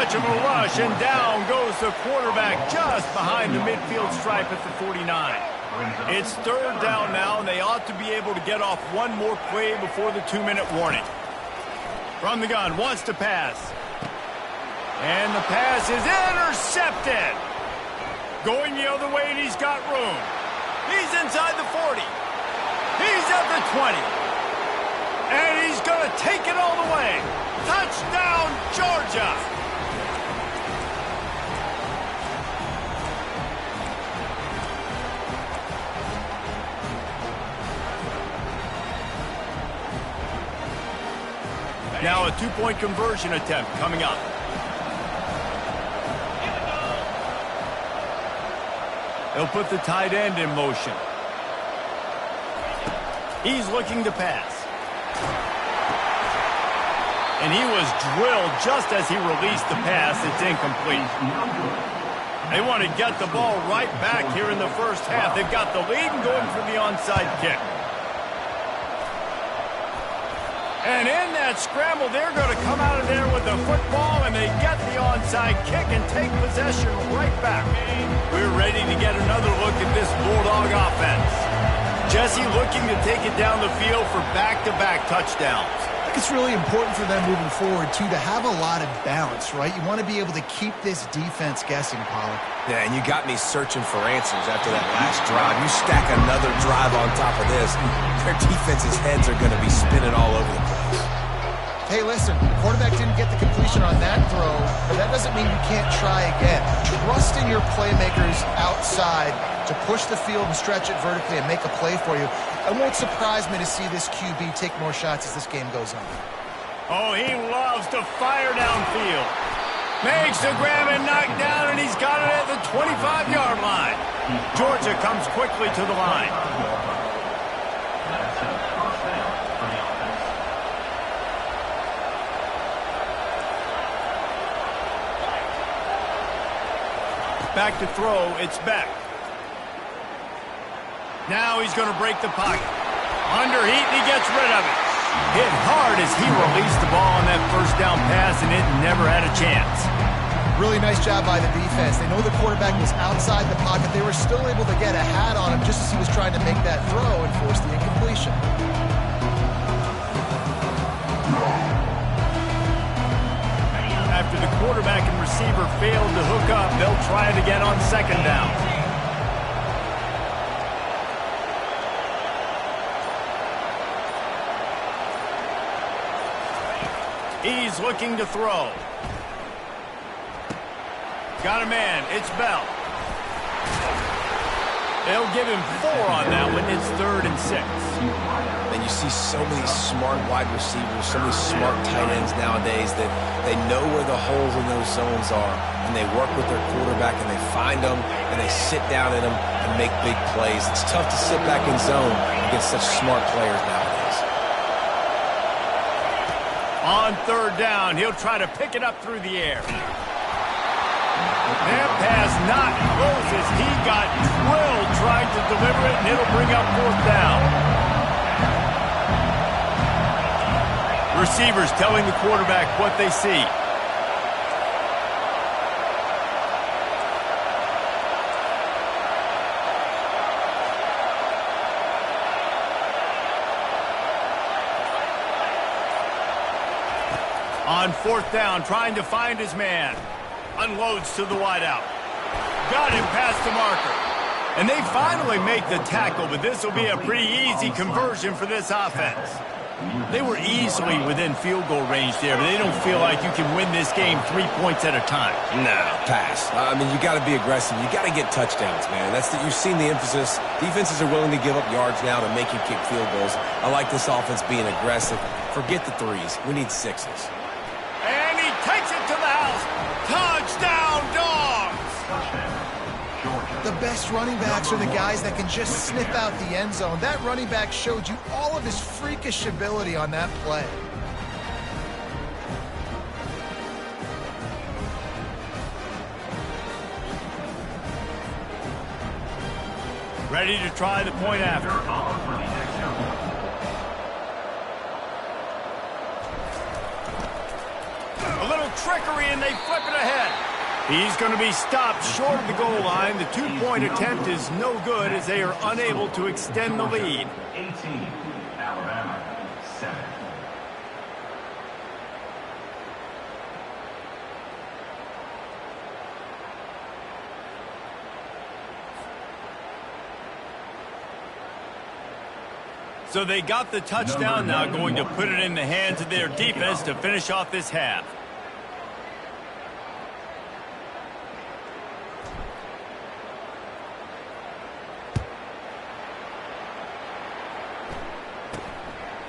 much of a rush, and down goes the quarterback just behind the midfield stripe at the 49. It's third down now, and they ought to be able to get off one more play before the 2-minute warning. From the gun, wants to pass. And the pass is intercepted. Going the other way, and he's got room. He's inside the 40. He's at the 20. And he's going to take it all the way. Touchdown, Georgia! Now a two-point conversion attempt coming up. They'll put the tight end in motion. He's looking to pass. And he was drilled just as he released the pass. It's incomplete. They want to get the ball right back here in the first half. They've got the lead and going for the onside kick. And in that scramble, they're going to come out of there with the football, and they get the onside kick and take possession right back. We're ready to get another look at this Bulldog offense. Jesse looking to take it down the field for back-to-back touchdowns. I think it's really important for them moving forward, too, to have a lot of balance, right? You want to be able to keep this defense guessing, Pollard. Yeah, and you got me searching for answers after that last drive. You stack another drive on top of this, their defense's heads are going to be spinning all over the place. Hey, listen, quarterback didn't get the completion on that throw, but that doesn't mean you can't try again. Trust in your playmakers outside to push the field and stretch it vertically and make a play for you. It won't surprise me to see this QB take more shots as this game goes on. Oh, he loves to fire downfield. Makes the grab and knock down, and he's got it at the 25-yard line. Georgia comes quickly to the line. Back to throw, it's Beck. Now he's going to break the pocket. Under heat, and he gets rid of it. Hit hard as he released the ball on that first down pass, and it never had a chance. Really nice job by the defense. They know the quarterback was outside the pocket. They were still able to get a hat on him just as he was trying to make that throw and force the incompletion. After the quarterback and receiver failed to hook up, they'll try it again on second down. He's looking to throw. Got a man. It's Bell. They'll give him 4 on that one. It's 3rd and 6. And you see so many smart wide receivers, so many smart tight ends nowadays that they know where the holes in those zones are, and they work with their quarterback, and they find them, and they sit down in them and make big plays. It's tough to sit back in zone against such smart players nowadays. On third down, he'll try to pick it up through the air. That pass not close as he got drilled trying to deliver it, and it'll bring up 4th down. Receivers telling the quarterback what they see. On 4th down, trying to find his man. Unloads to the wideout. Got him past the marker. And they finally make the tackle, but this will be a pretty easy conversion for this offense. They were easily within field goal range there, but they don't feel like you can win this game 3 points at a time. No, pass. I mean, you got to be aggressive. You got to get touchdowns, man. You've seen the emphasis. Defenses are willing to give up yards now to make you kick field goals. I like this offense being aggressive. Forget the 3s. We need 6s. And he takes it to the house. Touchdown, Dogs! The best running backs are the guys that can just sniff out the end zone. That running back showed you all of his freakish ability on that play. Ready to try the point after. A little trickery, and they flip it ahead. He's going to be stopped short of the goal line. The two-point attempt is no good as they are unable to extend the lead. 18, Alabama, 7. So they got the touchdown, now going to put it in the hands of their defense to finish off this half.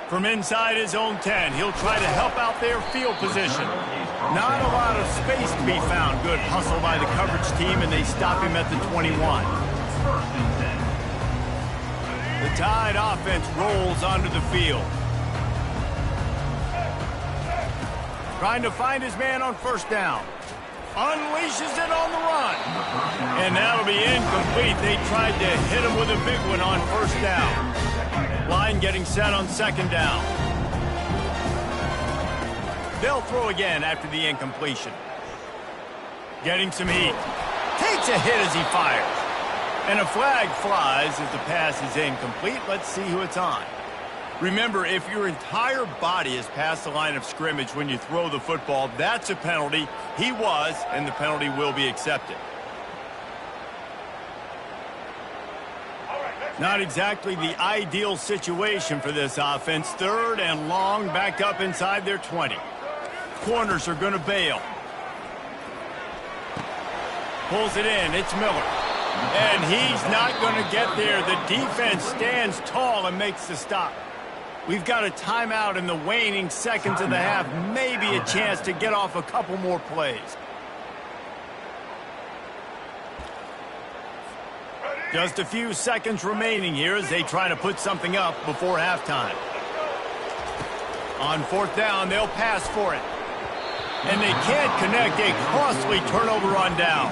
From inside his own 10, he'll try to help out their field position. Not a lot of space to be found. Good hustle by the coverage team, and they stop him at the 21. The Tide offense rolls onto the field. Trying to find his man on first down. Unleashes it on the run. And that'll be incomplete. They tried to hit him with a big one on first down. Line getting set on second down. They'll throw again after the incompletion. Getting some heat. Takes a hit as he fires. And a flag flies as the pass is incomplete. Let's see who it's on. Remember, if your entire body is past the line of scrimmage when you throw the football, that's a penalty. He was, and the penalty will be accepted. Not exactly the ideal situation for this offense. Third and long, backed up inside their 20. Corners are going to bail. Pulls it in. It's Miller. And he's not going to get there. The defense stands tall and makes the stop. We've got a timeout in the waning seconds of the half. Maybe a chance to get off a couple more plays. Just a few seconds remaining here as they try to put something up before halftime. On fourth down, they'll pass for it. And they can't connect. A costly turnover on down.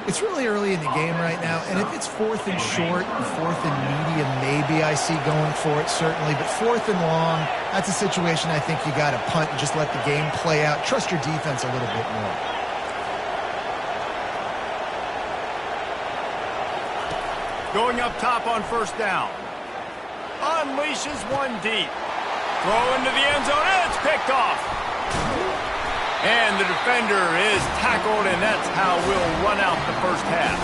It's really early in the game right now, and if it's fourth and short, fourth and medium, maybe I see going for it, certainly. But fourth and long, that's a situation I think you got to punt and just let the game play out. Trust your defense a little bit more. Going up top on first down. Unleashes one deep. Throw into the end zone, and it's picked off. And the defender is tackled, and that's how we'll run out the first half.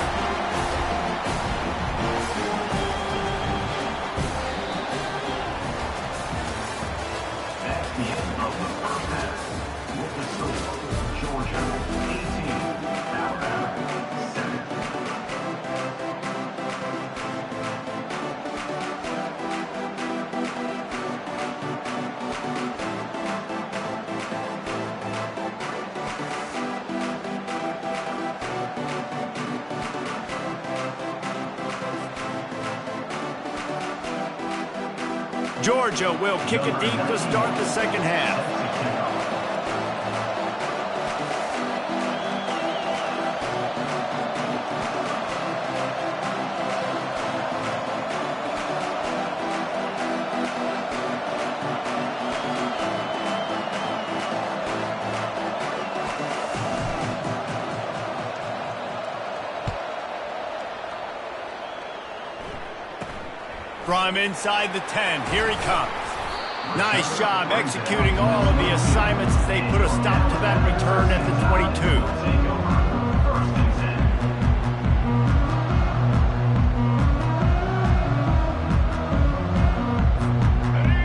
That's the end of the first half. With the score, Georgia 18, Alabama 7. Georgia will kick it deep to start the second half. From inside the 10, here he comes. Nice job executing all of the assignments as they put a stop to that return at the 22.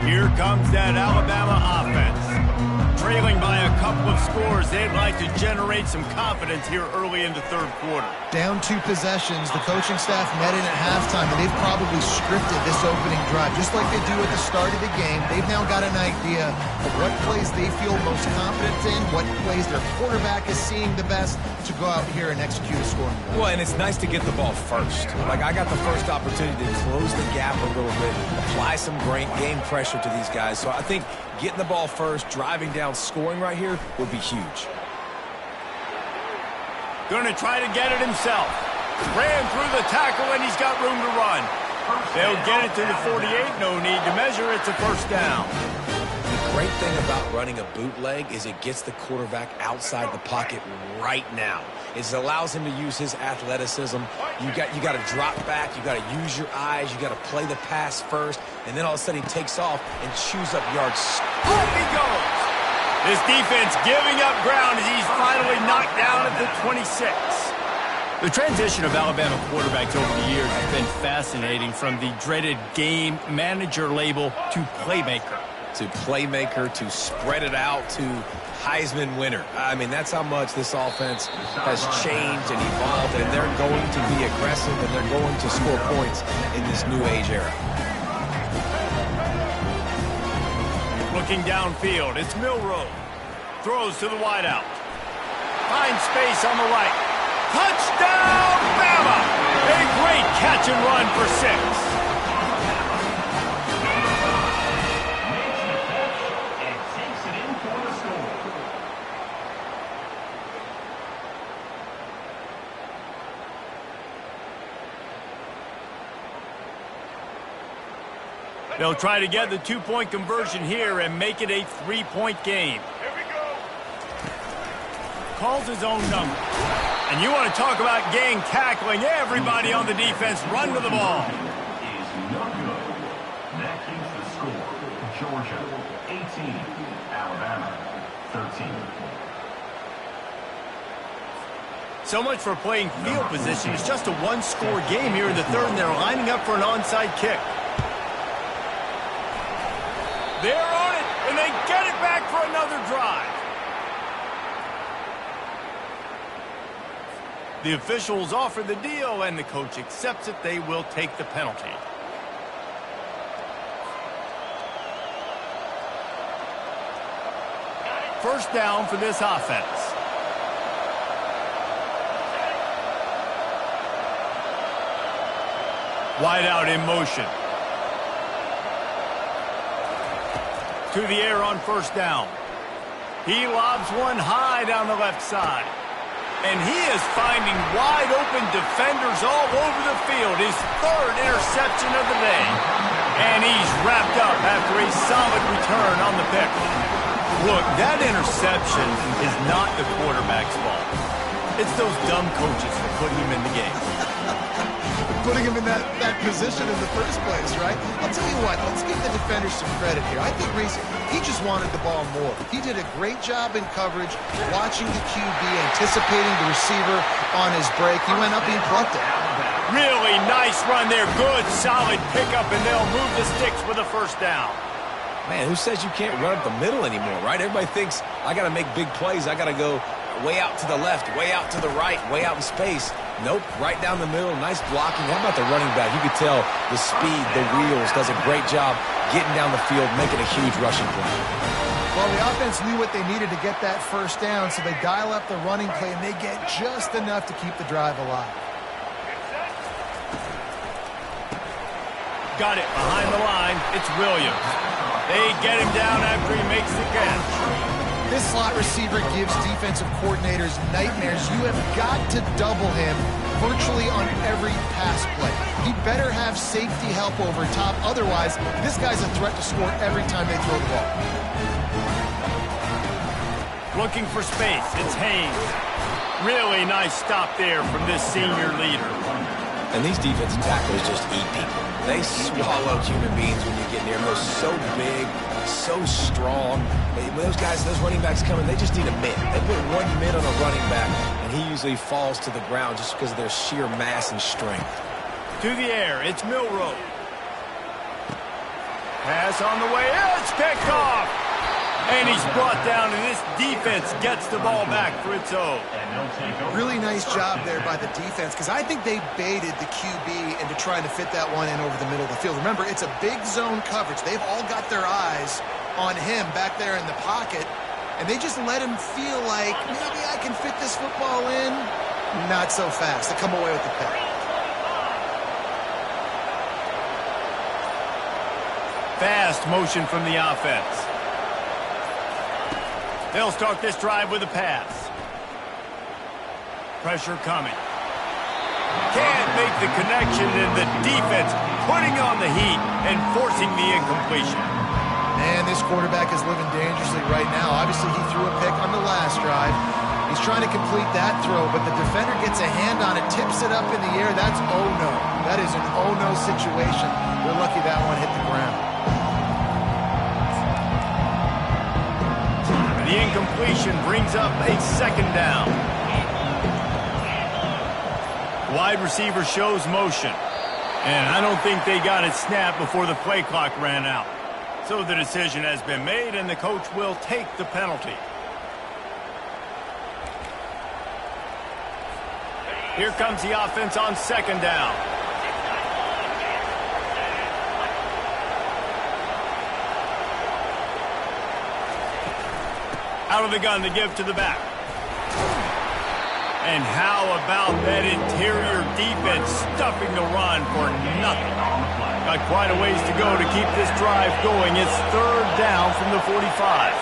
Here comes that Alabama offense. Trailing by a couple of scores, they'd like to generate some confidence here early in the third quarter. Down 2 possessions, the coaching staff met in at halftime, and they've probably scripted this opening drive. Just like they do at the start of the game, they've now got an idea of what plays they feel most confident in, what plays their quarterback is seeing the best to go out here and execute a scoring drive. Well, and it's nice to get the ball first. Like, I got the first opportunity to close the gap a little bit, apply some game pressure to these guys. So I think getting the ball first, driving down, scoring right here would be huge. Going to try to get it himself. Ran through the tackle, and he's got room to run. They'll get it to the 48. No need to measure. It's a first down. great thing about running a bootleg is it gets the quarterback outside the pocket right now. It allows him to use his athleticism. You got to drop back. You got to use your eyes. You got to play the pass first, and then all of a sudden he takes off and chews up yards. Off he goes. This defense giving up ground as he's finally knocked down at the 26. The transition of Alabama quarterbacks over the years has been fascinating, from the dreaded game manager label to playmaker. To playmaker, to spread it out, to Heisman winner. I mean, that's how much this offense has changed and evolved, and they're going to be aggressive, and they're going to score points in this new age era. Looking downfield, it's Milroe. Throws to the wideout. Finds space on the right. Touchdown, Bama! A great catch and run for 6. They'll try to get the 2-point conversion here and make it a 3-point game. Here we go. Calls his own number. And you want to talk about gang tackling, everybody on the defense run to the ball. Is not good. That keeps the score. Georgia 18, Alabama 13. So much for playing field position. It's just a one-score game here in the third, and they're lining up for an onside kick. They're on it, and they get it back for another drive. The officials offer the deal, and the coach accepts it. They will take the penalty. First down for this offense. Wide out in motion. To the air on first down. He lobs one high down the left side. And he is finding wide open defenders all over the field. His third interception of the day. And he's wrapped up after a solid return on the pick. Look, that interception is not the quarterback's fault. It's those dumb coaches that put him in the game. Putting him in that position in the first place, right? I'll tell you what, let's give the defenders some credit here. I think Reese, he just wanted the ball more. He did a great job in coverage, watching the QB, anticipating the receiver on his break. He went up and he plucked it. Really nice run there. Good, solid pickup, and they'll move the sticks with a first down. Man, who says you can't run up the middle anymore, right? Everybody thinks I got to make big plays. I got to go way out to the left, way out to the right, way out in space. Nope, right down the middle, nice blocking. How about the running back? You could tell the speed, the wheels, does a great job getting down the field, making a huge rushing play. Well, the offense knew what they needed to get that first down, so they dial up the running play, and they get just enough to keep the drive alive. Got it behind the line. It's Williams. They get him down after he makes the catch. This slot receiver gives defensive coordinators nightmares. You have got to double him virtually on every pass play. He better have safety help over top. Otherwise, this guy's a threat to score every time they throw the ball. Looking for space. It's Haynes. Really nice stop there from this senior leader. And these defensive tacklers just eat people. They swallow human beings when you get near them. They're so big, so strong. When those guys, those running backs come in, they just need a mitt. They put one mitt on a running back, and he usually falls to the ground just because of their sheer mass and strength. To the air, it's Milroe. Pass on the way, it's picked off. And he's brought down, and this defense gets the ball back for its own. Really nice job there by the defense, because I think they baited the QB into trying to fit that one in over the middle of the field. Remember, it's a big zone coverage. They've all got their eyes on him back there in the pocket, and they just let him feel like, maybe I can fit this football in. Not so fast. They come away with the pick. Fast motion from the offense. They'll start this drive with a pass. Pressure coming. Can't make the connection, and the defense putting on the heat and forcing the incompletion. Man, this quarterback is living dangerously right now. Obviously, he threw a pick on the last drive. He's trying to complete that throw, but the defender gets a hand on it, tips it up in the air. That's oh-no. That is an oh-no situation. They're lucky that one hit the ground. The incompletion brings up a second down. Wide receiver shows motion. And I don't think they got it snapped before the play clock ran out. So the decision has been made, and the coach will take the penalty. Here comes the offense on second down. Out of the gun, the give to the back. And how about that interior defense stuffing the run for nothing? Got quite a ways to go to keep this drive going. It's third down from the 45.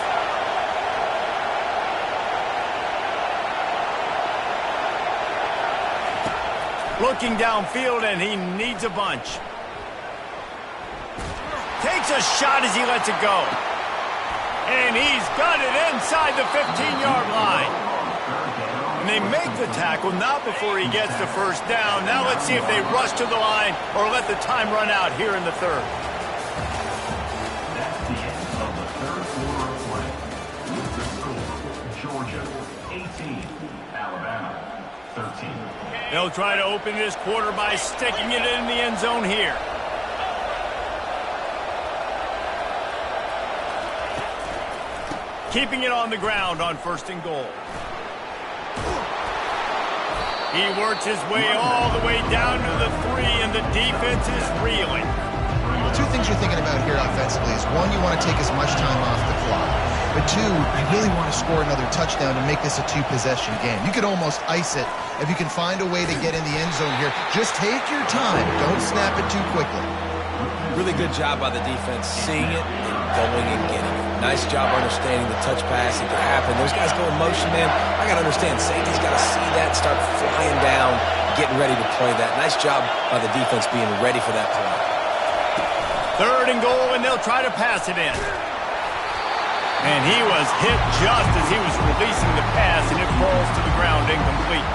Looking downfield, and he needs a bunch. Takes a shot as he lets it go. And he's got it inside the 15-yard line. And they make the tackle, not before he gets the first down. Now let's see if they rush to the line or let the time run out here in the third. That's the end of the third quarter of play. With the score, Georgia 18, Alabama 13. They'll try to open this quarter by sticking it in the end zone here. Keeping it on the ground on first and goal. He works his way all the way down to the 3, and the defense is reeling. Well, two things you're thinking about here offensively is, one, you want to take as much time off the clock. But two, you really want to score another touchdown to make this a two-possession game. You could almost ice it if you can find a way to get in the end zone here. Just take your time. Don't snap it too quickly. Really good job by the defense, seeing it and going and getting it. Nice job understanding the touch pass. It could happen. Those guys go in motion, man. I got to understand, safety's got to see that, start flying down, getting ready to play that. Nice job by the defense being ready for that play. Third and goal, and they'll try to pass it in. And he was hit just as he was releasing the pass, and it falls to the ground incomplete.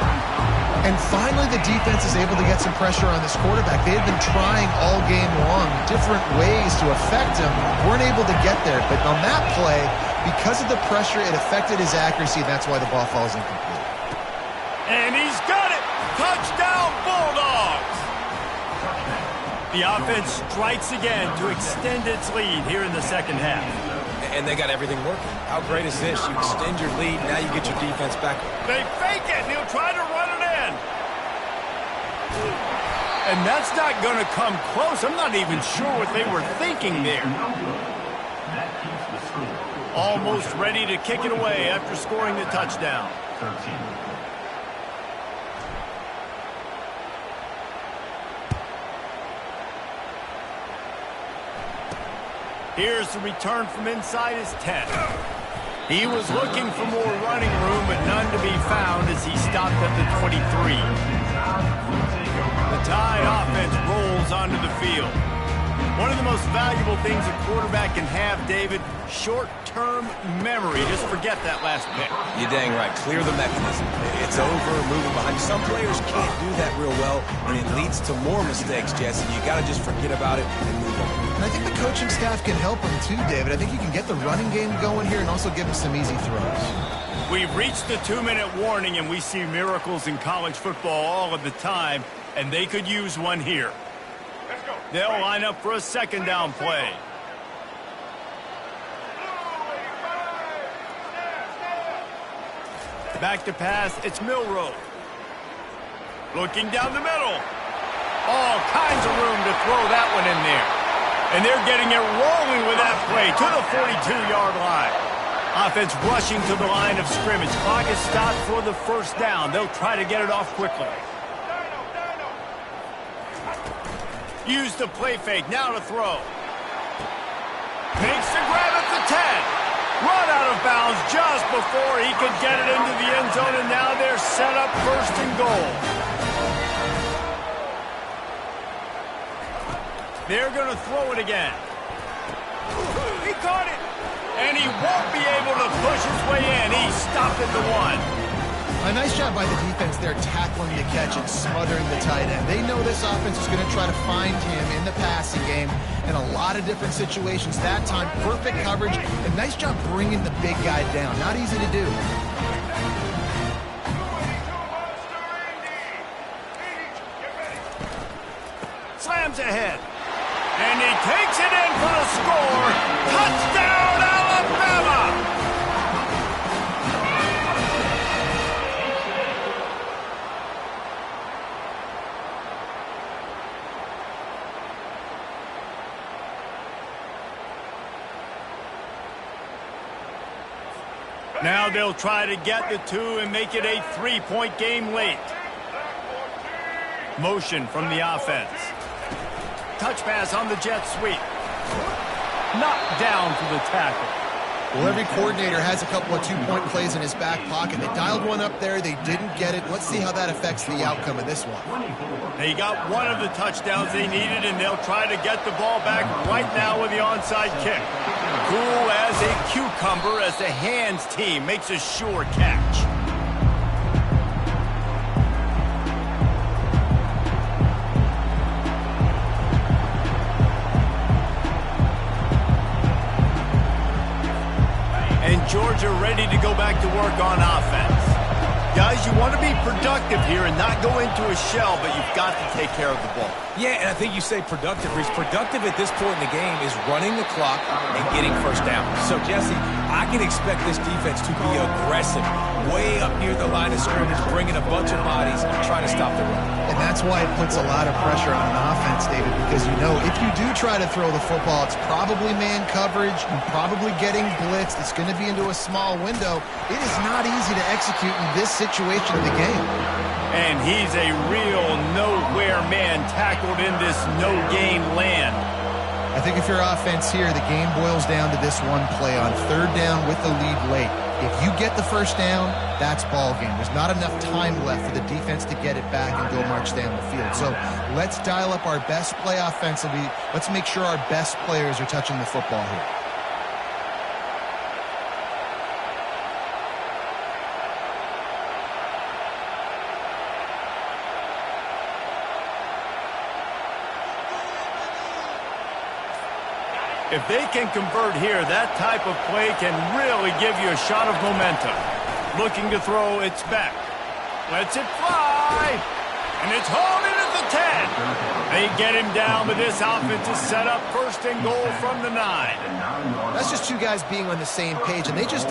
And finally, the defense is able to get some pressure on this quarterback. They had been trying all game long different ways to affect him. Weren't able to get there. But on that play, because of the pressure, it affected his accuracy, and that's why the ball falls incomplete. And he's got it! Touchdown, Bulldogs! The offense strikes again to extend its lead here in the second half. And they got everything working. How great is this? You extend your lead, now you get your defense back. They fake it, and he'll try to run it in. And that's not going to come close. I'm not even sure what they were thinking there. That keeps the score. Almost ready to kick it away after scoring the touchdown. 13. Here's the return from inside his 10. He was looking for more running room, but none to be found as he stopped at the 23. The Tide offense rolls onto the field. One of the most valuable things a quarterback can have, David, short-term memory. Just forget that last pick. You're dang right. Clear the mechanism. It's over, moving behind. Some players can't do that real well, and it leads to more mistakes, Jesse. You got to just forget about it and move on. And I think the coaching staff can help him too, David. I think you can get the running game going here and also give him some easy throws. We've reached the 2-minute warning, and we see miracles in college football all of the time, and they could use one here. They'll line up for a second down play. Back to pass, it's Milroe. Looking down the middle. All kinds of room to throw that one in there. And they're getting it rolling with that play to the 42-yard line. Offense rushing to the line of scrimmage. Clock is stopped for the first down. They'll try to get it off quickly. Use the play fake, now to throw. Makes the grab at the 10. Run out of bounds just before he could get it into the end zone, and now they're set up first and goal. They're going to throw it again. He caught it. And he won't be able to push his way in. He stopped at the 1. A nice job by the defense there, tackling the catch and smothering the tight end. They know this offense is going to try to find him in the passing game in a lot of different situations. That time, perfect coverage, and nice job bringing the big guy down. Not easy to do. Slams ahead. And he takes it in for the score. Touchdown, Alabama! Now they'll try to get the 2 and make it a 3-point game late. Motion from the offense. Touch pass on the jet sweep. Knocked down for the tackle. Well, every coordinator has a couple of 2-point plays in his back pocket. They dialed one up there. They didn't get it. Let's see how that affects the outcome of this one. They got one of the touchdowns they needed, and they'll try to get the ball back right now with the onside kick. Cool as a cucumber as the hands team makes a sure catch. And Georgia ready to go back to work on offense. Guys, you want to be productive here and not go into a shell, but you've got to take care of the ball. Yeah, and I think you say productive, Reese. Productive at this point in the game is running the clock and getting first down. So, Jesse, I can expect this defense to be aggressive, way up near the line of scrimmage, bringing a bunch of bodies, trying to stop the run. And that's why it puts a lot of pressure on an offense, David, because you know if you do try to throw the football, it's probably man coverage, you're probably getting blitzed, it's going to be into a small window. It is not easy to execute in this situation of the game. And he's a real nowhere man tackled in this no-gain land. I think if you're offense here, the game boils down to this one play on 3rd down with the lead late. If you get the first down, that's ball game. There's not enough time left for the defense to get it back and go march down the field. So let's dial up our best play offensively. Let's make sure our best players are touching the football here. If they can convert here, that type of play can really give you a shot of momentum. Looking to throw, it's back. Lets it fly. And it's hauled in at the 10. They get him down, but this offense is set up 1st and goal from the 9. That's just two guys being on the same page, and they just...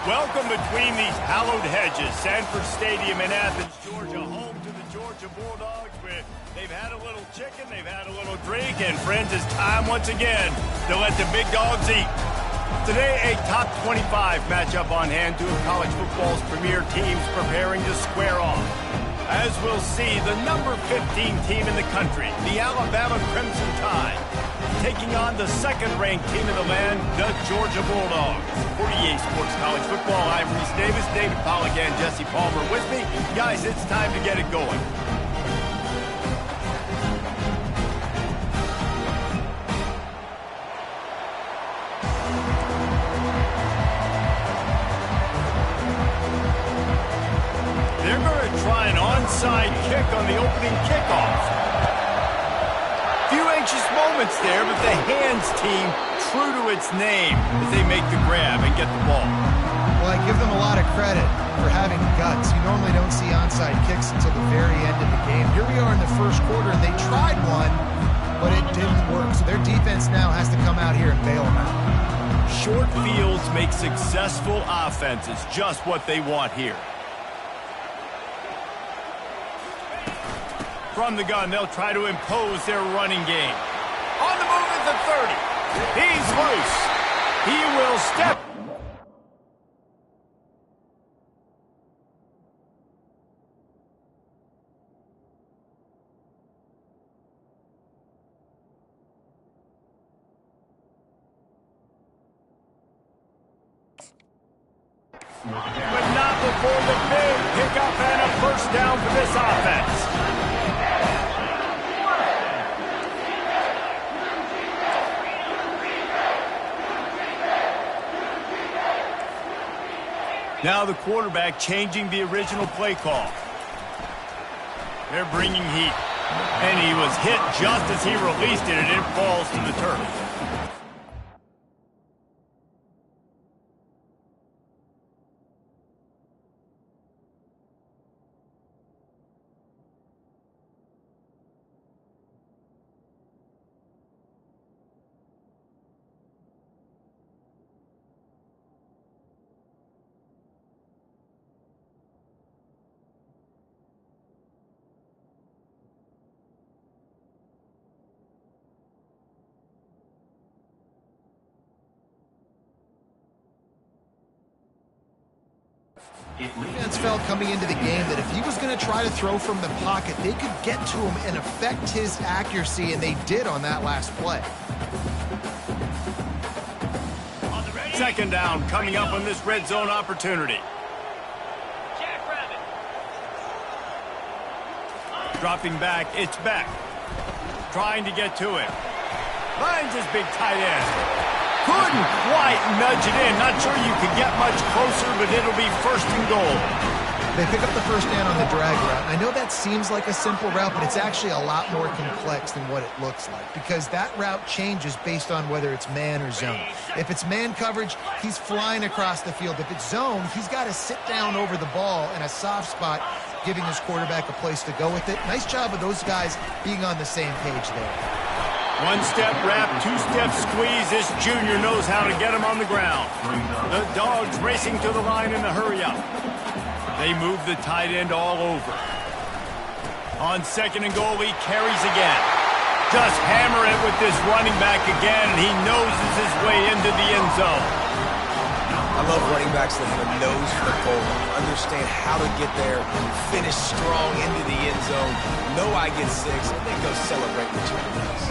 Welcome between these hallowed hedges. Sanford Stadium in Athens, Georgia, home to the Georgia Bulldogs. They've had a little chicken, they've had a little drink, and friends, it's time once again to let the big dogs eat. Today, a top 25 matchup on hand, two of college football's premier teams preparing to square off. As we'll see, the number 15 team in the country, the Alabama Crimson Tide, taking on the second-ranked team in the land, the Georgia Bulldogs. For EA Sports College Football, I'm Reese Davis, David Pollack, and Jesse Palmer with me. Guys, it's time to get it going. They're going to try an onside kick on the opening kickoff. Few anxious moments there, but the hands team true to its name as they make the grab and get the ball. Well, I give them a lot of credit for having guts. You normally don't see onside kicks until the very end of the game. Here we are in the first quarter, and they tried one, but it didn't work. So their defense now has to come out here and bail them out. Short fields make successful offenses just what they want here. From the gun, they'll try to impose their running game. On the move at the 30. He's loose. He will step. But not before the big pickup and a first down for this offense. Now the quarterback changing the original play call. They're bringing heat. And he was hit just as he released it, and it falls to the turf. Defense felt coming into the game that if he was going to try to throw from the pocket, they could get to him and affect his accuracy, and they did on that last play. Second down coming up on this red zone opportunity. Dropping back, it's Beck. Trying to get to him. Finds his big tight end. Couldn't quite nudge it in. Not sure you could get much closer, but it'll be first and goal. They pick up the first down on the drag route. I know that seems like a simple route, but it's actually a lot more complex than what it looks like because that route changes based on whether it's man or zone. If it's man coverage, he's flying across the field. If it's zone, he's got to sit down over the ball in a soft spot, giving his quarterback a place to go with it. Nice job of those guys being on the same page there. One-step wrap, two-step squeeze. This junior knows how to get him on the ground. The Dogs racing to the line in the hurry-up. They move the tight end all over. On second and goal, he carries again. Just hammer it with this running back again, and he noses his way into the end zone. I love running backs that have a nose for the goal, understand how to get there, finish strong into the end zone, know I get 6, and then go celebrate with your friends.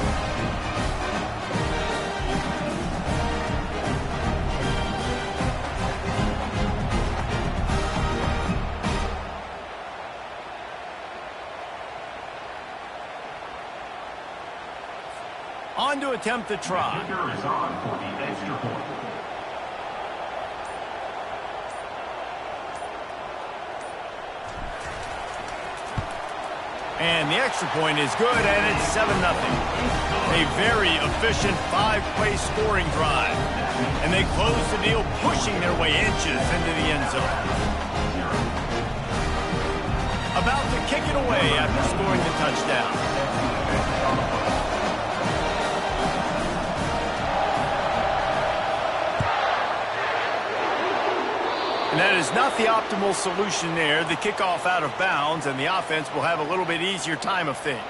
On to attempt the try. Kicker is on for the extra point. And the extra point is good, and it's 7-0. A very efficient 5-play scoring drive. And they close the deal, pushing their way inches into the end zone. About to kick it away after scoring the touchdown. And that is not the optimal solution there. The kickoff out of bounds, and the offense will have a little bit easier time of things.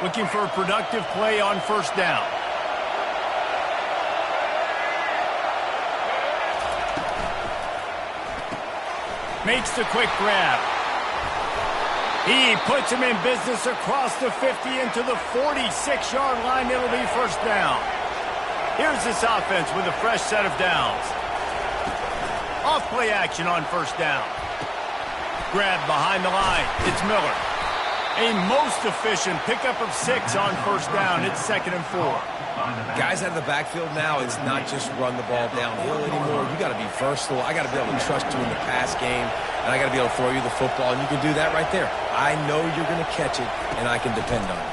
Looking for a productive play on first down. Makes the quick grab. He puts him in business across the 50 into the 46-yard line. It'll be first down. Here's this offense with a fresh set of downs. Off play action on first down. Grab behind the line. It's Miller. A most efficient pickup of 6 on first down. It's 2nd and 4. Guys out of the backfield now, it's not just run the ball downhill anymore. You got to be versatile. I got to be able to trust you in the pass game, and I got to be able to throw you the football, and you can do that right there. I know you're going to catch it, and I can depend on it.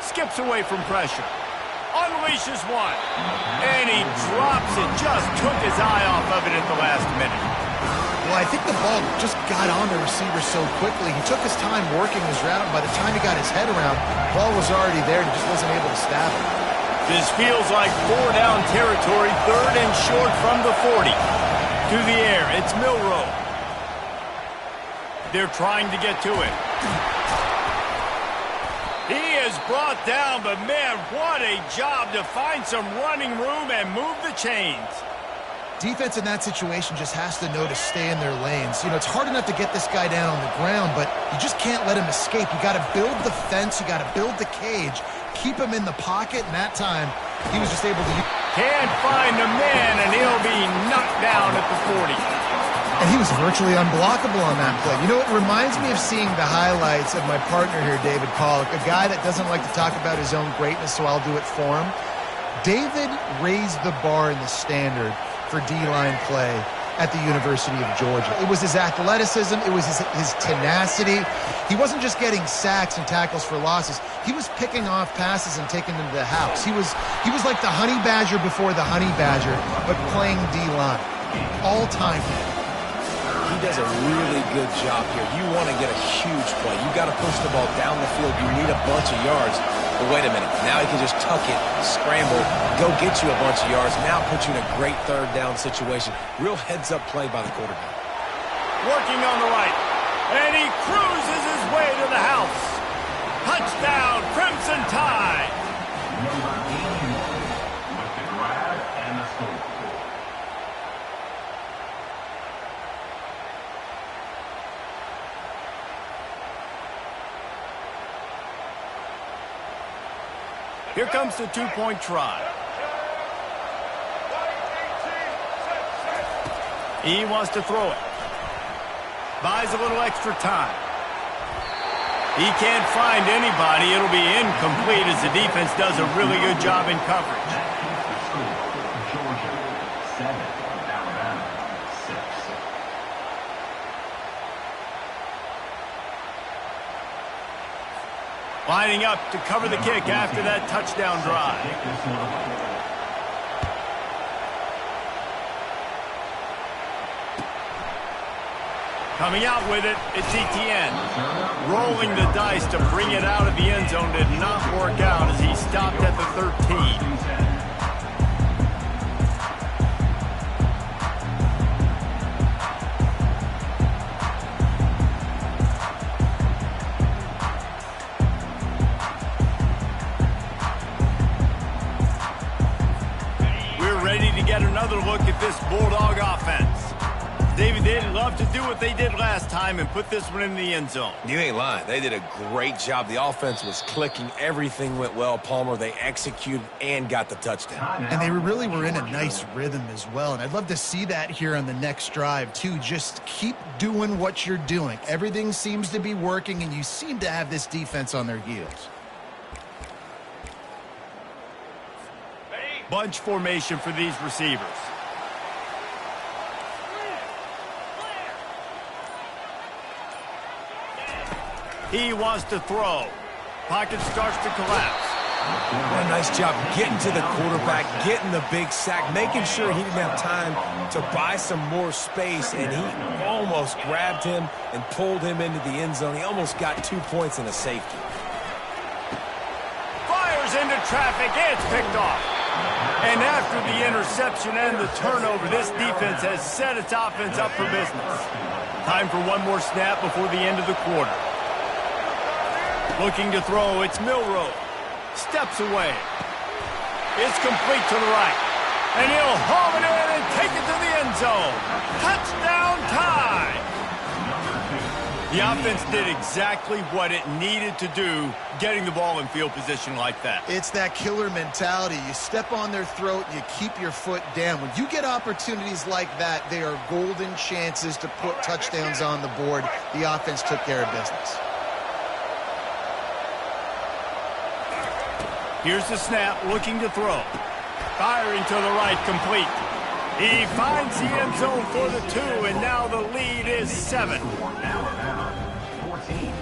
Skips away from pressure. Unleashes one. And he drops it. Just took his eye off of it at the last minute. Well, I think the ball just got on the receiver so quickly. He took his time working his route, and by the time he got his head around, the ball was already there, and he just wasn't able to stab it. This feels like 4-down territory, 3rd and short from the 40. To the air, it's Milroe. They're trying to get to it. He is brought down, but man, what a job to find some running room and move the chains. Defense in that situation just has to know to stay in their lanes. You know, it's hard enough to get this guy down on the ground, but you just can't let him escape. You got to build the fence. You got to build the cage. Keep him in the pocket, and that time he was just able to... Can't find the man, and he'll be knocked down at the 40. And he was virtually unblockable on that play. You know, it reminds me of seeing the highlights of my partner here, David Pollock, a guy that doesn't like to talk about his own greatness, so I'll do it for him. David raised the bar in the standard for D-line play at the University of Georgia. It was his athleticism. It was his tenacity. He wasn't just getting sacks and tackles for losses. He was picking off passes and taking them to the house. He was like the honey badger before the honey badger, but playing D-line. All-time. He does a really good job here. You want to get a huge play. You got to push the ball down the field. You need a bunch of yards. But wait a minute. Now he can just tuck it, scramble, go get you a bunch of yards. Now put you in a great 3rd down situation. Real heads-up play by the quarterback. Working on the right. And he cruises his way to the house. Touchdown, Crimson Tide. Number 81 with the grab and the score. Here comes the 2-point try. He wants to throw it. Buys a little extra time. He can't find anybody. It'll be incomplete as the defense does a really good job in coverage. Georgia 7, Alabama 6. Lining up to cover the kick after that touchdown drive. Coming out with it, it's Etienne. Rolling the dice to bring it out of the end zone did not work out as he stopped at the 13. Another look at this Bulldog offense. David, they'd love to do what they did last time and put this one in the end zone. You ain't lying. They did a great job. The offense was clicking. Everything went well. Palmer, they executed and got the touchdown. And they really were in a nice rhythm as well. And I'd love to see that here on the next drive, too. Just keep doing what you're doing. Everything seems to be working, and you seem to have this defense on their heels. Bunch formation for these receivers. He wants to throw. Pocket starts to collapse. What a nice job getting to the quarterback, getting the big sack, making sure he didn't have time to buy some more space, and he almost grabbed him and pulled him into the end zone. He almost got 2 points and a safety. Fires into traffic. It's picked off. And after the interception and the turnover, this defense has set its offense up for business. Time for one more snap before the end of the quarter. Looking to throw, it's Milroe. Steps away. It's complete to the right. And he'll haul it in and take it to the end zone. Touchdown time! The offense did exactly what it needed to do, getting the ball in field position like that. It's that killer mentality. You step on their throat, you keep your foot down. When you get opportunities like that, they are golden chances to put touchdowns on the board. The offense took care of business. Here's the snap, looking to throw. Firing to the right, complete. He finds the end zone for the 2, and now the lead is 7. Alabama 14,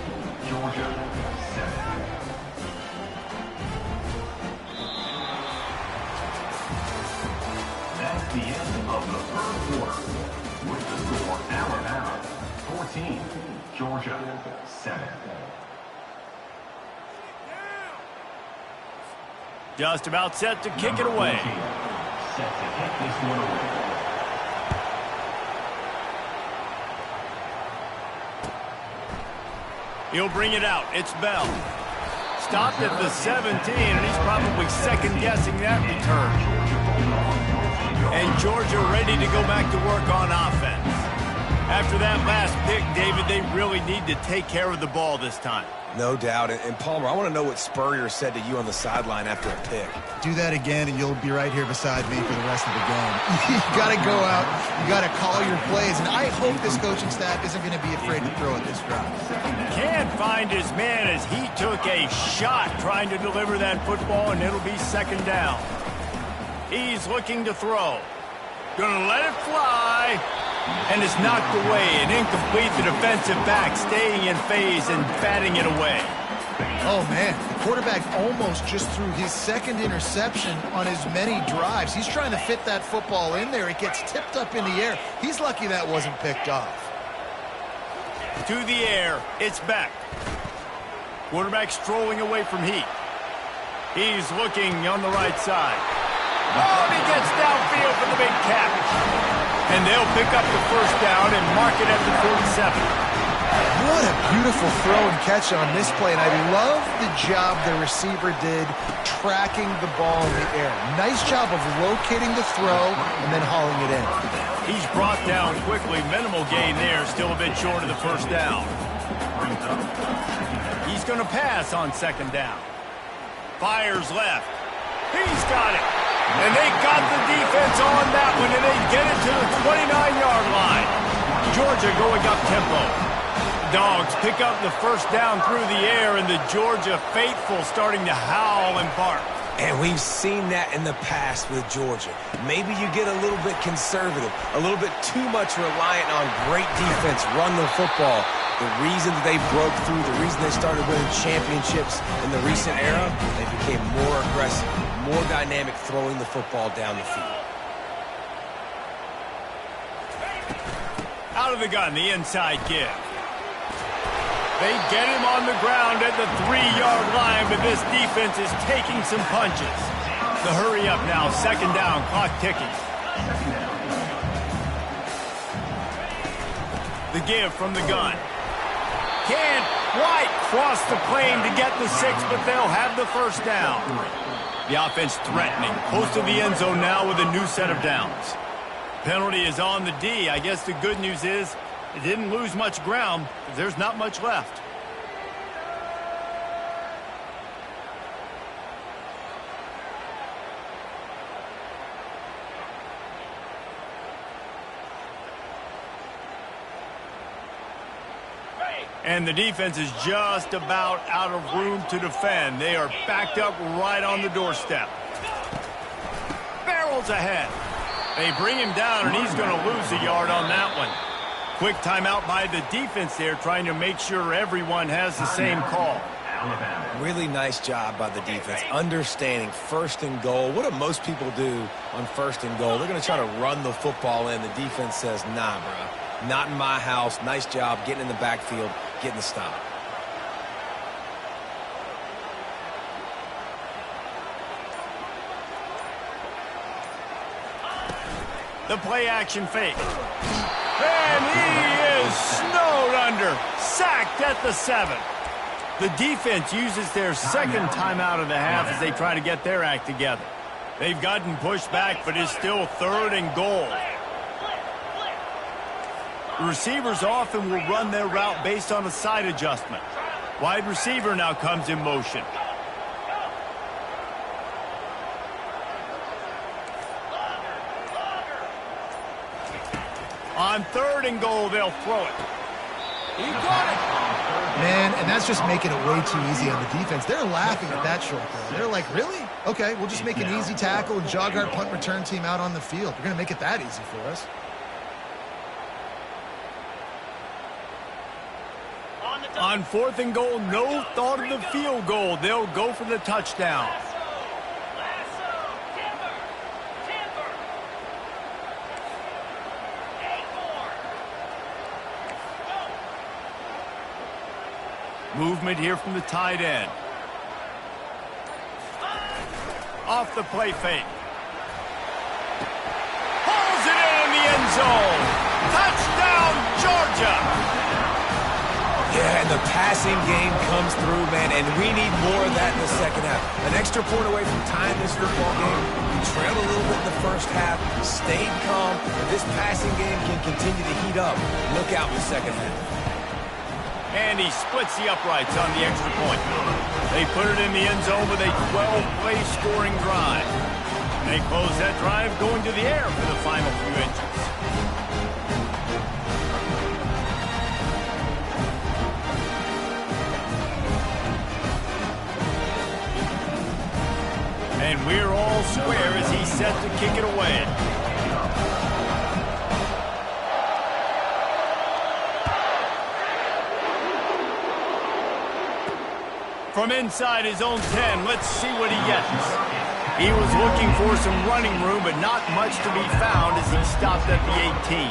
Georgia 7. That's the end of the third quarter. With the score, Alabama 14, Georgia 7. Just about set to kick it away. Set to kick this one away. He'll bring it out. It's Bell. Stopped at the 17, and he's probably second-guessing that return. And Georgia ready to go back to work on offense. After that last pick, David, they really need to take care of the ball this time. No doubt. And Palmer, I want to know what Spurrier said to you on the sideline after a pick. Do that again, and you'll be right here beside me for the rest of the game. You got to go out. You got to call your plays, and I hope this coaching staff isn't going to be afraid to throw at this drive. Can't find his man as he took a shot trying to deliver that football, and it'll be second down. He's looking to throw. Gonna let it fly. And it's knocked away and incomplete. The defensive back staying in phase and batting it away. Oh, man. The quarterback almost just threw his second interception on as many drives. He's trying to fit that football in there. It gets tipped up in the air. He's lucky that wasn't picked off. To the air. It's back. Quarterback strolling away from Heat. He's looking on the right side. Oh, he gets downfield for the big catch. And they'll pick up the first down and mark it at the 47. What a beautiful throw and catch on this play. And I love the job the receiver did tracking the ball in the air. Nice job of locating the throw and then hauling it in. He's brought down quickly. Minimal gain there. Still a bit short of the first down. He's going to pass on second down. Fires left. He's got it. And they got the defense on that one, and they get it to the 29-yard line. Georgia going up tempo. Dogs pick up the first down through the air, and the Georgia faithful starting to howl and bark. And we've seen that in the past with Georgia. Maybe you get a little bit conservative, a little bit too much reliant on great defense, run the football. The reason that they broke through, the reason they started winning championships in the recent era, they became more aggressive, more dynamic throwing the football down the field. Out of the gun, the inside give. They get him on the ground at the 3-yard line, but this defense is taking some punches. The hurry up now, second down, clock ticking. The give from the gun. Can't quite cross the plane to get the 6, but they'll have the first down. The offense threatening, close to the end zone now with a new set of downs. Penalty is on the D. I guess the good news is it didn't lose much ground. There's not much left. And the defense is just about out of room to defend. They are backed up right on the doorstep. Barrels ahead. They bring him down, and he's going to lose a yard on that one. Quick timeout by the defense there, trying to make sure everyone has the same call. Really nice job by the defense, understanding first and goal. What do most people do on first and goal? They're going to try to run the football in. The defense says, nah, bro, not in my house. Nice job getting in the backfield, getting the stop. The play action fake. And he is snowed under. Sacked at the 7. The defense uses their second timeout of the half as they try to get their act together. They've gotten pushed back, but it's still 3rd and goal. The receivers often will run their route based on a side adjustment. Wide receiver now comes in motion. On 3rd and goal, they'll throw it. He got it. Man, and that's just making it way too easy on the defense. They're laughing at that short throw. They're like, really? Okay, we'll just make an easy tackle and jog our punt return team out on the field. We're going to make it that easy for us. On 4th and goal, no thought of the field goal. They'll go for the touchdown. Movement here from the tight end. Off the play fake. Pulls it in the end zone. Touchdown, Georgia. Yeah, and the passing game comes through, man, and we need more of that in the second half. An extra point away from tying this football game. We trailed a little bit in the first half, stayed calm. This passing game can continue to heat up. Look out in the second half. And he splits the uprights on the extra point. They put it in the end zone with a 12-play scoring drive. And they close that drive going to the air for the final few inches. And we're all square as he's set to kick it away. From inside his own 10, let's see what he gets. He was looking for some running room, but not much to be found as he stopped at the 18.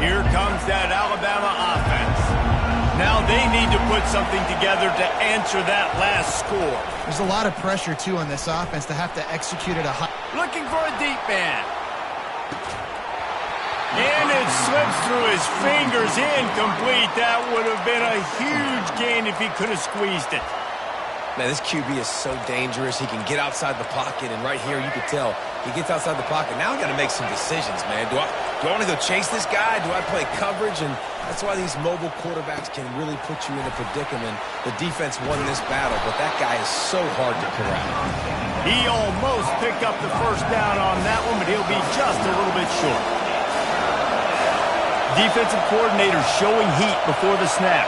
Here comes that Alabama offense. Now they need to put something together to answer that last score. There's a lot of pressure, too, on this offense to have to execute at a high... Looking for a deep man. And it slips through his fingers, incomplete. That would have been a huge gain if he could have squeezed it. Man, this QB is so dangerous. He can get outside the pocket, and right here you could tell he gets outside the pocket. Now I got to make some decisions, man. Do I want to go chase this guy? Do I play coverage? And that's why these mobile quarterbacks can really put you in a predicament. The defense won this battle, but that guy is so hard to corral. He almost picked up the first down on that one, but he'll be just a little bit short. Defensive coordinator showing heat before the snap.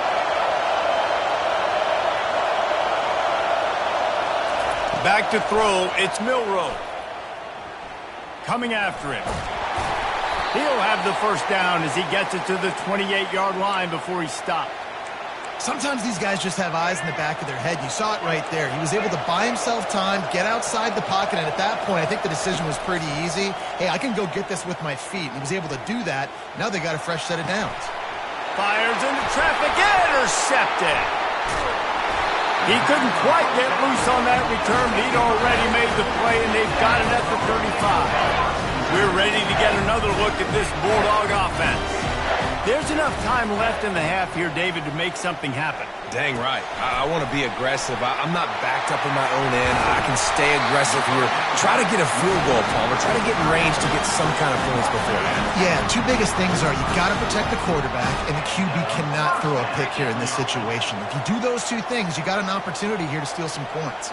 Back to throw, it's Milroe. Coming after him. He'll have the first down as he gets it to the 28-yard line before he stopped. Sometimes these guys just have eyes in the back of their head. You saw it right there. He was able to buy himself time, get outside the pocket, and at that point, I think the decision was pretty easy. Hey, I can go get this with my feet. He was able to do that. Now they got a fresh set of downs. Fires into traffic, intercepted. He couldn't quite get loose on that return, but he'd already made the play, and they've got it at the 35. We're ready to get another look at this Bulldog offense. There's enough time left in the half here, David, to make something happen. Dang right. I want to be aggressive. I'm not backed up in my own end. I can stay aggressive here. Try to get a field goal, Palmer. Try to get in range to get some kind of points beforehand. Yeah, two biggest things are you got to protect the quarterback, and the QB cannot throw a pick here in this situation. If you do those two things, you got an opportunity here to steal some points.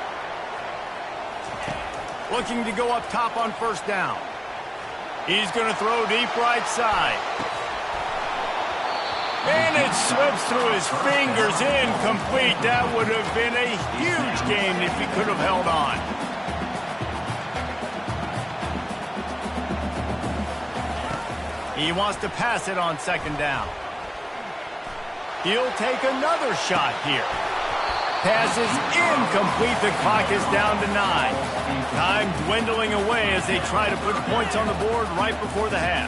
Looking to go up top on first down. He's going to throw deep right side. And it slips through his fingers, incomplete. That would have been a huge gain if he could have held on. He wants to pass it on second down. He'll take another shot here. Pass is incomplete. The clock is down to 9. Time dwindling away as they try to put points on the board right before the half.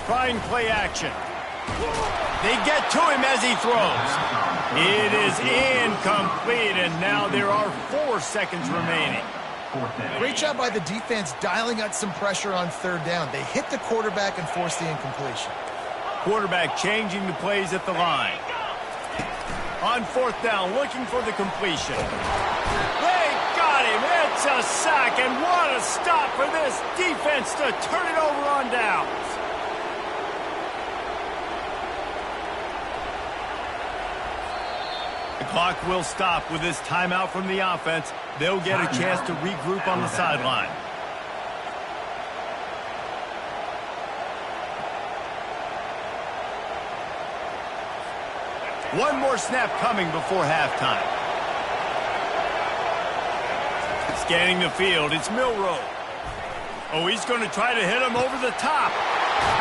Trying play action. They get to him as he throws. It is incomplete, and now there are 4 seconds remaining. Great job by the defense dialing out some pressure on third down. They hit the quarterback and forced the incompletion. Quarterback changing the plays at the line. On fourth down, looking for the completion. They got him. It's a sack, and what a stop for this defense to turn it over on downs. The clock will stop with this timeout from the offense. They'll get a chance to regroup on the sideline. One more snap coming before halftime. Scanning the field, it's Milroe. Oh, he's going to try to hit him over the top.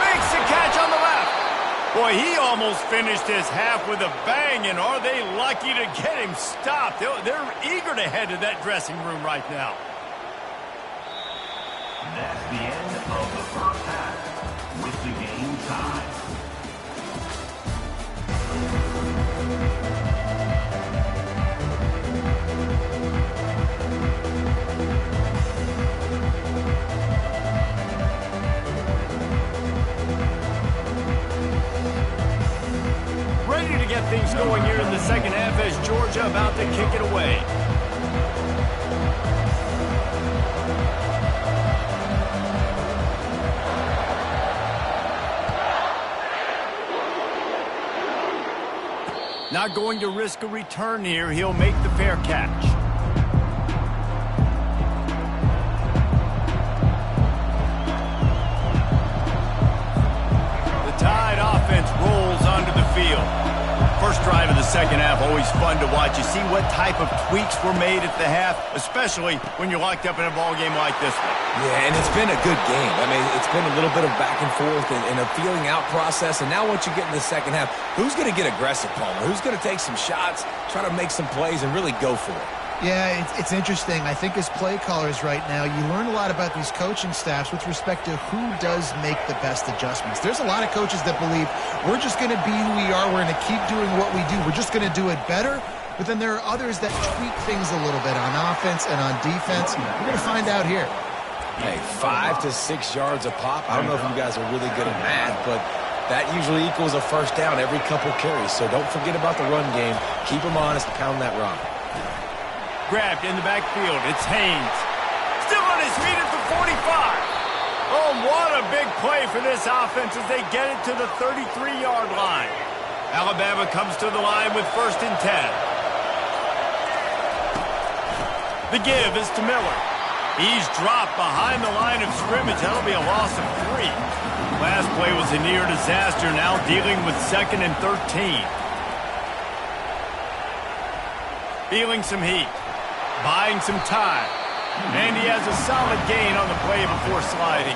Makes the catch on the left. Boy, he almost finished his half with a bang, and are they lucky to get him stopped? They're eager to head to that dressing room right now. That's the end of the first half with the game tied. Ready to get things going here in the second half as Georgia about to kick it away. Not going to risk a return here. He'll make the fair catch. The Tide offense rolls onto the field. First drive of the second half, always fun to watch. You see what type of tweaks were made at the half, especially when you're locked up in a ball game like this one. Yeah, and it's been a good game. I mean, it's been a little bit of back and forth and a feeling out process. And now once you get in the second half, who's going to get aggressive, Palmer? Who's going to take some shots, try to make some plays, and really go for it? Yeah, it's interesting. I think as play callers right now, you learn a lot about these coaching staffs with respect to who does make the best adjustments. There's a lot of coaches that believe we're just going to be who we are. We're going to keep doing what we do. We're just going to do it better. But then there are others that tweak things a little bit on offense and on defense. We're going to find out here. Hey, 5 to 6 yards a pop. I don't know if you guys are really good at math, but that usually equals a first down every couple carries. So don't forget about the run game. Keep them honest, pound that rock. Grabbed in the backfield. It's Haynes. Still on his feet at the 45. Oh, what a big play for this offense as they get it to the 33-yard line. Alabama comes to the line with 1st and 10. The give is to Miller. He's dropped behind the line of scrimmage. That'll be a loss of 3. Last play was a near disaster, now dealing with 2nd and 13. Feeling some heat. Buying some time. And he has a solid gain on the play before sliding.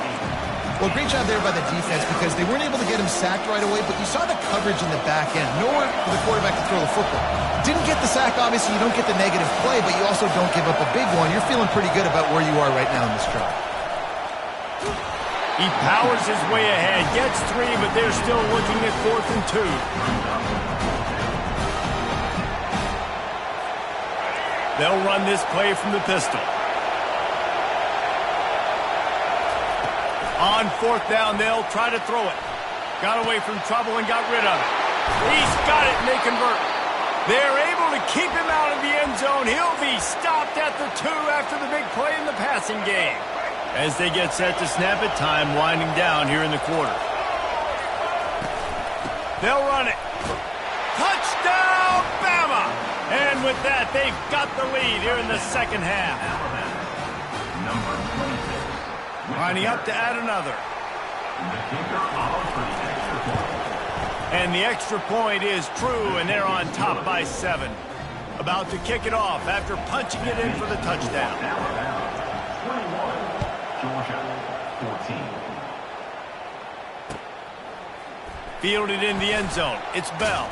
Well, great job there by the defense because they weren't able to get him sacked right away, but you saw the coverage in the back end. Nowhere for the quarterback to throw the football. Didn't get the sack, obviously. You don't get the negative play, but you also don't give up a big one. You're feeling pretty good about where you are right now in this drive. He powers his way ahead, gets 3, but they're still looking at 4th and 2. They'll run this play from the pistol. On 4th down, they'll try to throw it. Got away from trouble and got rid of it. He's got it, and they convert. They're able to keep him out of the end zone. He'll be stopped at the 2 after the big play in the passing game. As they get set to snap it, time winding down here in the quarter. They'll run it. Touchdown, Bama! And with that, they've got the lead here in the second half. Number 26. Lining up to add another. The kicker on for the extra point. And the extra point is true, and they're on top by 7. About to kick it off after punching it in for the touchdown. Alabama, 21, Georgia. Fielded in the end zone. It's Bell.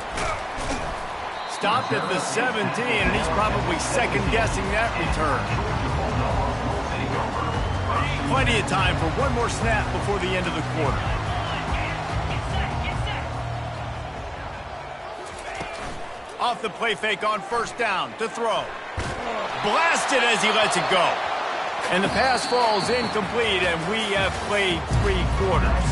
Stopped at the 17, and he's probably second-guessing that return. Plenty of time for one more snap before the end of the quarter. Off the play fake on first down to throw. Blasted as he lets it go. And the pass falls incomplete, and we have played 3 quarters.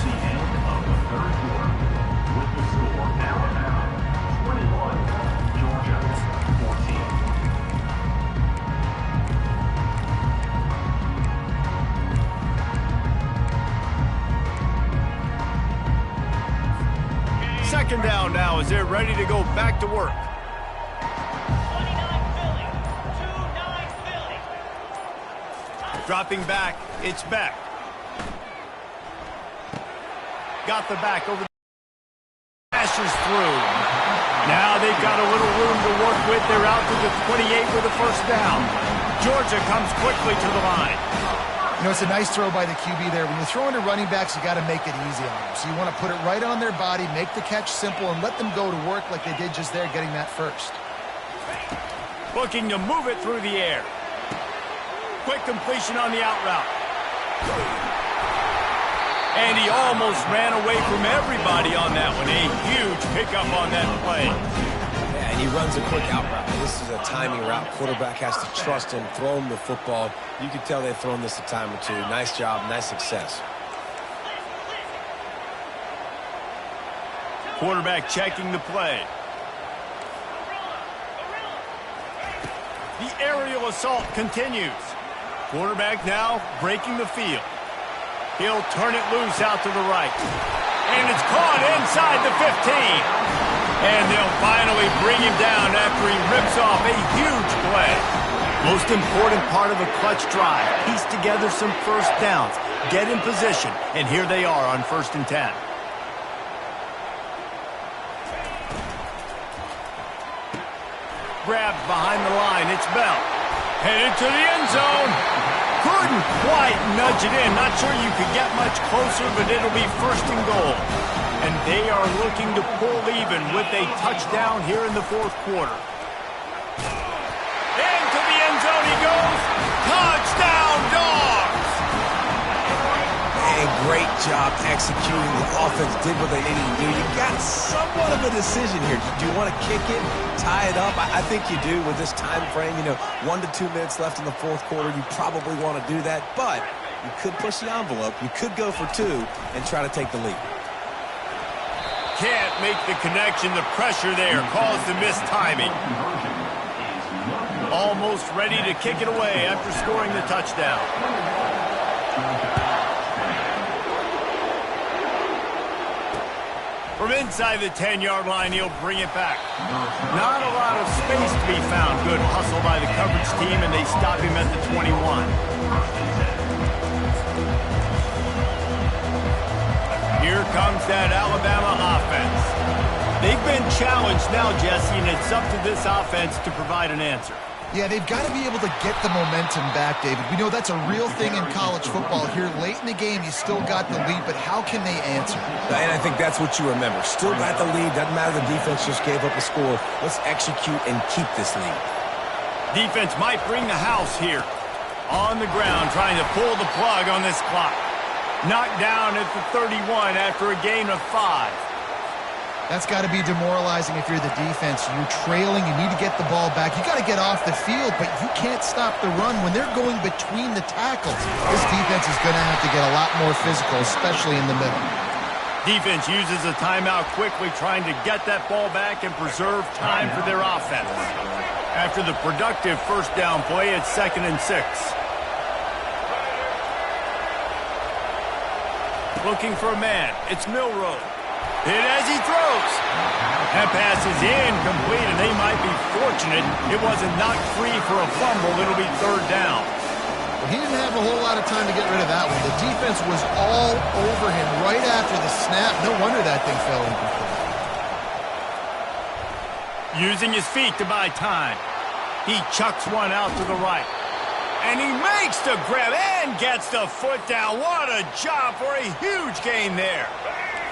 Second down now as they're ready to go back to work. 29 Philly. 2-9 Philly. Dropping back, it's back. Got the back over the dashes through. Now they've got a little room to work with. They're out to the 28 with a first down. Georgia comes quickly to the line. You know, it's a nice throw by the QB there. When you're throwing to running backs, you got to make it easy on them. So you want to put it right on their body, make the catch simple, and let them go to work like they did just there, getting that first. Looking to move it through the air. Quick completion on the out route. And he almost ran away from everybody on that one. A huge pickup on that play. Yeah, and he runs a quick out route. This is a timing route. Quarterback has to trust him, throw him the football. You can tell they've thrown this a time or two. Nice job, nice success. Quarterback checking the play. The aerial assault continues. Quarterback now breaking the field. He'll turn it loose out to the right. And it's caught inside the 15. And they'll finally bring him down after he rips off a huge play. Most important part of a clutch drive. Piece together some first downs. Get in position. And here they are on 1st and 10. Grabbed behind the line. It's Bell. Headed to the end zone. Couldn't quite nudge it in. Not sure you could get much closer, but it'll be 1st and goal. And they are looking to pull even with a touchdown here in the 4th quarter. Into the end zone he goes. Touchdown, Dogs! And great job executing. The offense did what they needed to do. You got somewhat of a decision here. Do you want to kick it, tie it up? I think you do with this time frame. 1 to 2 minutes left in the 4th quarter. You probably want to do that, but you could push the envelope. You could go for 2 and try to take the lead. Can't make the connection. The pressure there caused the missed timing. Almost ready to kick it away after scoring the touchdown. From inside the 10-yard line, he'll bring it back. Not a lot of space to be found. Good hustle by the coverage team, and they stop him at the 21. Here comes that Alabama offense. They've been challenged now, Jesse, and it's up to this offense to provide an answer. Yeah, they've got to be able to get the momentum back, David. We know that's a real thing in college football. Here late in the game, you still got the lead, but how can they answer? And I think that's what you remember. Still got the lead. Doesn't matter the defense just gave up a score. Let's execute and keep this lead. Defense might bring the house here. On the ground, trying to pull the plug on this clock. Knocked down at the 31 after a gain of 5. That's got to be demoralizing if you're the defense. You're trailing. You need to get the ball back. You got to get off the field, but you can't stop the run when they're going between the tackles. This defense is going to have to get a lot more physical, especially in the middle. Defense uses a timeout quickly, trying to get that ball back and preserve time for their offense. After the productive first down play, it's 2nd and 6. Looking for a man. It's Milroe. Hit as he throws. That pass is incomplete, and they might be fortunate it wasn't knocked free for a fumble. It'll be 3rd down. Well, he didn't have a whole lot of time to get rid of that one. The defense was all over him right after the snap. No wonder that thing fell incomplete. Using his feet to buy time. He chucks one out to the right. And he makes the grab and gets the foot down. What a job for a huge gain there.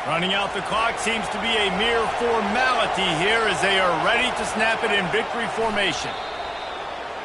Running out the clock seems to be a mere formality here as they are ready to snap it in victory formation.